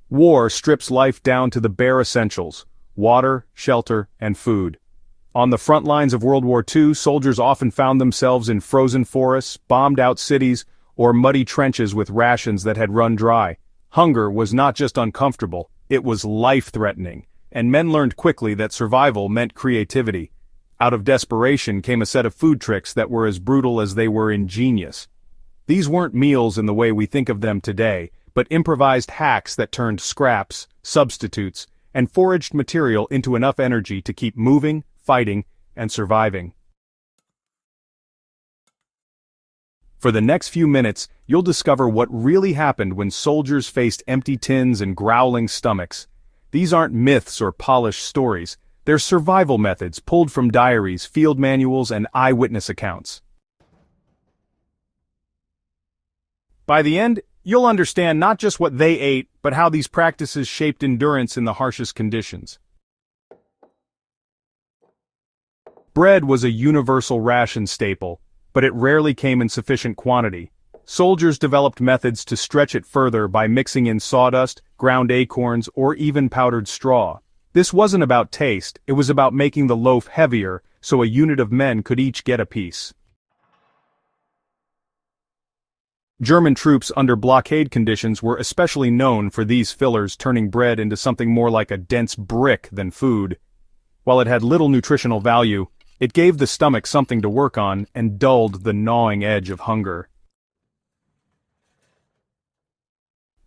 War strips life down to the bare essentials: water, shelter, and food. On the front lines of World War II, soldiers often found themselves in frozen forests, bombed-out cities, or muddy trenches with rations that had run dry. Hunger was not just uncomfortable, it was life-threatening, and men learned quickly that survival meant creativity. Out of desperation came a set of food tricks that were as brutal as they were ingenious. These weren't meals in the way we think of them today, but improvised hacks that turned scraps, substitutes, and foraged material into enough energy to keep moving, fighting, and surviving. For the next few minutes, you'll discover what really happened when soldiers faced empty tins and growling stomachs. These aren't myths or polished stories, they're survival methods pulled from diaries, field manuals, and eyewitness accounts. By the end, you'll understand not just what they ate, but how these practices shaped endurance in the harshest conditions. Bread was a universal ration staple, but it rarely came in sufficient quantity. Soldiers developed methods to stretch it further by mixing in sawdust, ground acorns, or even powdered straw. This wasn't about taste, it was about making the loaf heavier, so a unit of men could each get a piece. German troops under blockade conditions were especially known for these fillers, turning bread into something more like a dense brick than food. While it had little nutritional value, it gave the stomach something to work on and dulled the gnawing edge of hunger.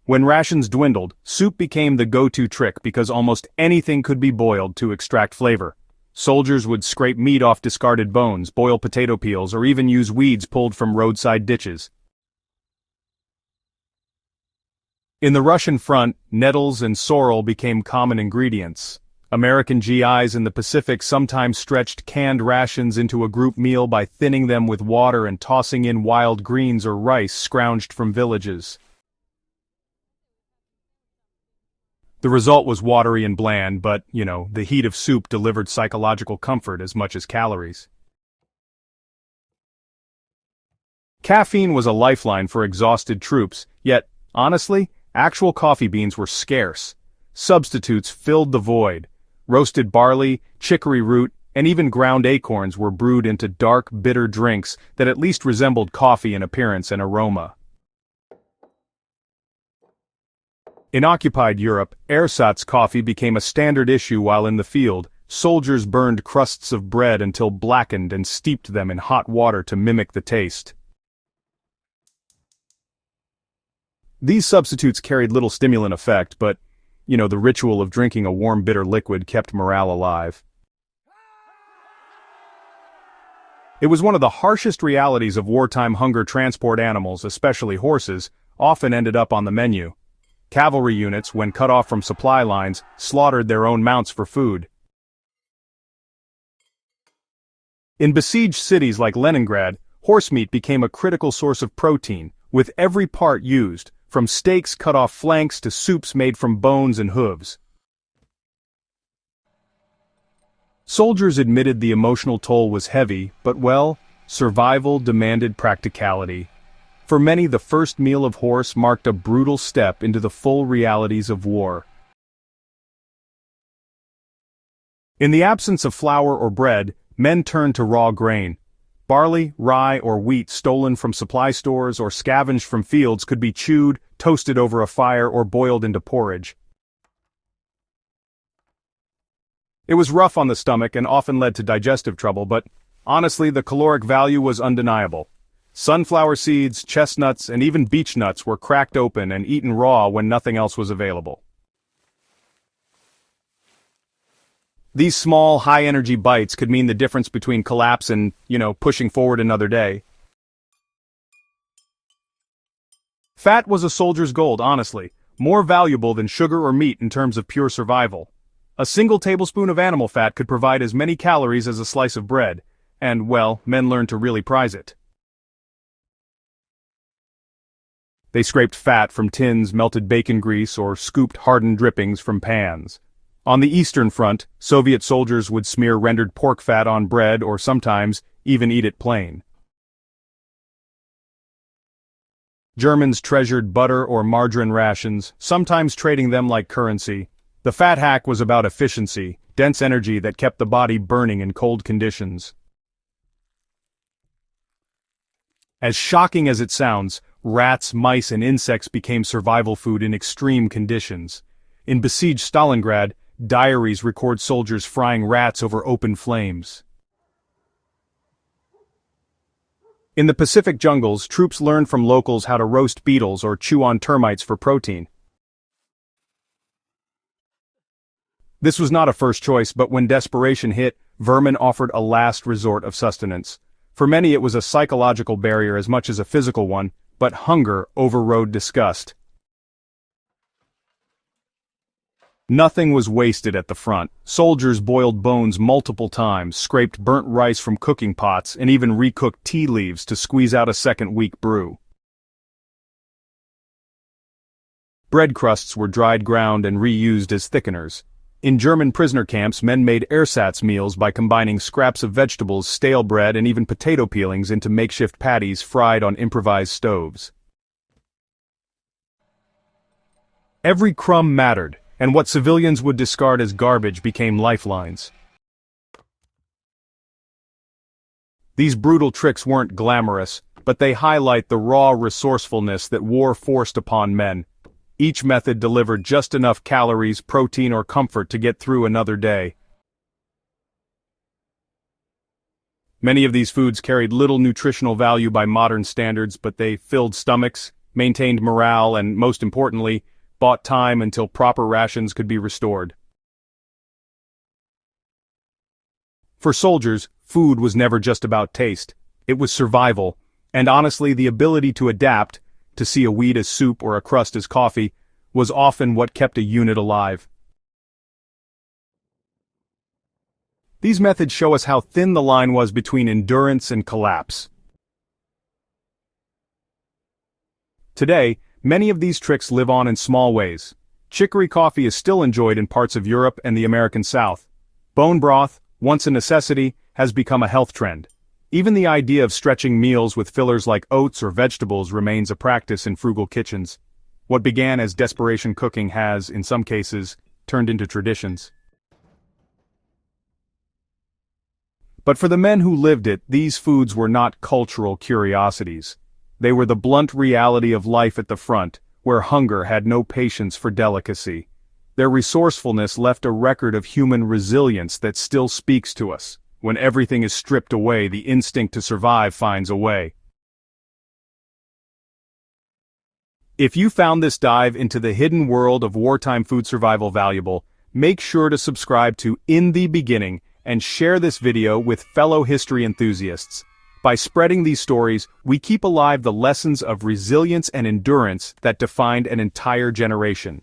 When rations dwindled, soup became the go-to trick because almost anything could be boiled to extract flavor. Soldiers would scrape meat off discarded bones, boil potato peels, or even use weeds pulled from roadside ditches. In the Russian front, nettles and sorrel became common ingredients. American GIs in the Pacific sometimes stretched canned rations into a group meal by thinning them with water and tossing in wild greens or rice scrounged from villages. The result was watery and bland, but, the heat of soup delivered psychological comfort as much as calories. Caffeine was a lifeline for exhausted troops, yet, honestly, actual coffee beans were scarce. Substitutes filled the void. Roasted barley, chicory root, and even ground acorns were brewed into dark, bitter drinks that at least resembled coffee in appearance and aroma. In occupied Europe, ersatz coffee became a standard issue while in the field. Soldiers burned crusts of bread until blackened and steeped them in hot water to mimic the taste. These substitutes carried little stimulant effect, but, the ritual of drinking a warm bitter liquid kept morale alive. It was one of the harshest realities of wartime hunger. Transport animals, especially horses, often ended up on the menu. Cavalry units, when cut off from supply lines, slaughtered their own mounts for food. In besieged cities like Leningrad, horse meat became a critical source of protein, with every part used, from steaks cut off flanks to soups made from bones and hooves. Soldiers admitted the emotional toll was heavy, but survival demanded practicality. For many, the first meal of horse marked a brutal step into the full realities of war. In the absence of flour or bread, men turned to raw grain. Barley, rye, or wheat stolen from supply stores or scavenged from fields could be chewed, toasted over a fire, or boiled into porridge. It was rough on the stomach and often led to digestive trouble, but honestly, the caloric value was undeniable. Sunflower seeds, chestnuts, and even beech nuts were cracked open and eaten raw when nothing else was available. These small, high-energy bites could mean the difference between collapse and, pushing forward another day. Fat was a soldier's gold, honestly, more valuable than sugar or meat in terms of pure survival. A single tablespoon of animal fat could provide as many calories as a slice of bread, and, men learned to really prize it. They scraped fat from tins, melted bacon grease, or scooped hardened drippings from pans. On the Eastern Front, Soviet soldiers would smear rendered pork fat on bread or sometimes even eat it plain. Germans treasured butter or margarine rations, sometimes trading them like currency. The fat hack was about efficiency, dense energy that kept the body burning in cold conditions. As shocking as it sounds, rats, mice, and insects became survival food in extreme conditions. In besieged Stalingrad, diaries record soldiers frying rats over open flames. In the Pacific jungles, troops learned from locals how to roast beetles or chew on termites for protein. This was not a first choice, but when desperation hit, vermin offered a last resort of sustenance. For many it was a psychological barrier as much as a physical one, but hunger overrode disgust. Nothing was wasted at the front. Soldiers boiled bones multiple times, scraped burnt rice from cooking pots, and even recooked tea leaves to squeeze out a second weak brew. Bread crusts were dried, ground, and reused as thickeners. In German prisoner camps, men made ersatz meals by combining scraps of vegetables, stale bread, and even potato peelings into makeshift patties fried on improvised stoves. Every crumb mattered, and what civilians would discard as garbage became lifelines. These brutal tricks weren't glamorous, but they highlight the raw resourcefulness that war forced upon men. Each method delivered just enough calories, protein, or comfort to get through another day. Many of these foods carried little nutritional value by modern standards, but they filled stomachs, maintained morale, and, most importantly, bought time until proper rations could be restored. For soldiers, food was never just about taste. It was survival, and honestly, the ability to adapt, to see a weed as soup or a crust as coffee, was often what kept a unit alive. These methods show us how thin the line was between endurance and collapse. Today, many of these tricks live on in small ways. Chicory coffee is still enjoyed in parts of Europe and the American South. Bone broth, once a necessity, has become a health trend. Even the idea of stretching meals with fillers like oats or vegetables remains a practice in frugal kitchens. What began as desperation cooking has, in some cases, turned into traditions. But for the men who lived it, these foods were not cultural curiosities. They were the blunt reality of life at the front, where hunger had no patience for delicacy. Their resourcefulness left a record of human resilience that still speaks to us. When everything is stripped away, the instinct to survive finds a way. If you found this dive into the hidden world of wartime food survival valuable, make sure to subscribe to In the Beginning and share this video with fellow history enthusiasts. By spreading these stories, we keep alive the lessons of resilience and endurance that defined an entire generation.